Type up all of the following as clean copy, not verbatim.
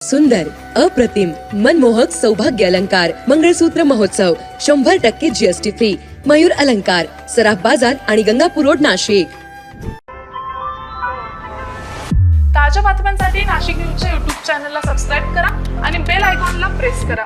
सुंदर, अप्रतिम, मनमोहक सौभाग्य अलंकार मंगळसूत्र महोत्सव 100% जीएसटी फ्री. मयूर अलंकार, सराफ बाजार आणि गंगापूर रोड, नाशिक. ताज्या बातम्यांसाठी नाशिक न्यूजच्या YouTube चॅनलला सबस्क्राईब करा आणि बेल आयकॉनला प्रेस करा.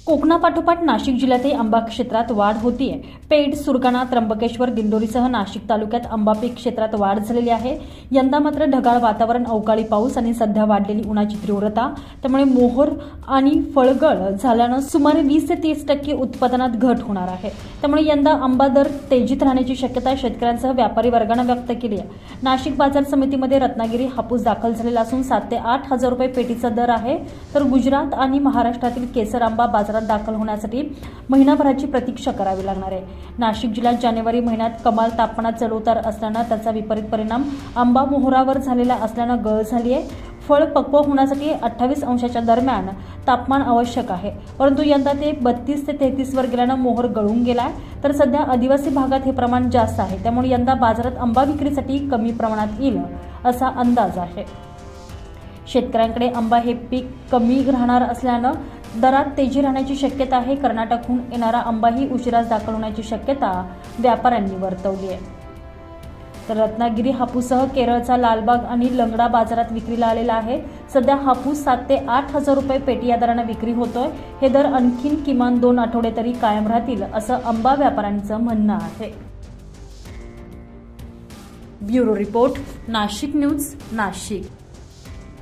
कोकणापाठोपाठ नाशिक जिल्ह्यातही आंबा क्षेत्रात वाढ होतीये. पेठ, सुरगाणा, त्र्यंबकेश्वर, दिंडोरीसह नाशिक तालुक्यात आंबा पीक क्षेत्रात वाढ झालेली आहे. यंदा मात्र ढगाळ वातावरण, अवकाळी पाऊस आणि सध्या वाढलेली उन्हाची तीव्रता त्यामुळे मोहर आणि फळगळ झाल्यानं सुमारे 20 ते 30% उत्पादनात घट होणार आहे. त्यामुळे यंदा आंबा दर तेजीत राहण्याची शक्यता शेतकऱ्यांसह व्यापारी वर्गानं व्यक्त केली आहे. नाशिक बाजार समितीमध्ये रत्नागिरी हापूस दाखल झालेला असून 7 ते 8 हजार रुपये पेटीचा दर आहे. तर गुजरात आणि महाराष्ट्रातील केसर आंबा बाजारात दाखल होण्यासाठी महिनाभराची प्रतीक्षा करावी लागणार आहे. नाशिक जिल्ह्यात जानेवारी महिन्यात कमाल तापमानात चढउतार असल्यानं त्याचा विपरीत परिणाम आंबा मोहरावर झालेला असल्यानं गळ झाली आहे. फळ पक्व होण्यासाठी 28 अंशाच्या दरम्यान तापमान आवश्यक आहे, परंतु यंदा ते 32 ते 33 वर गेल्यानं मोहर गळून गेलाय. तर सध्या आदिवासी भागात हे प्रमाण जास्त आहे, त्यामुळे यंदा बाजारात आंबा विक्रीसाठी कमी प्रमाणात येईल असा अंदाज आहे. शेतकऱ्यांकडे आंबा हे पीक कमी राहणार असल्यानं दरात तेजी राहण्याची शक्यता आहे. कर्नाटकहून येणारा आंबाही उशिराच दाखल होण्याची शक्यता व्यापाऱ्यांनी वर्तवली आहे. तर रत्नागिरी हापूससह केरळचा लालबाग आणि लंगडा बाजारात विक्रीला आलेला आहे. सध्या हापूस 7 ते 8 हजार रुपये पेटी या दरानं विक्री होतोय. हे दर आणखीन किमान 2 आठवडे तरी कायम राहतील असं आंबा व्यापाऱ्यांचं म्हणणं आहे. Bureau report, Nashik news, Nashik.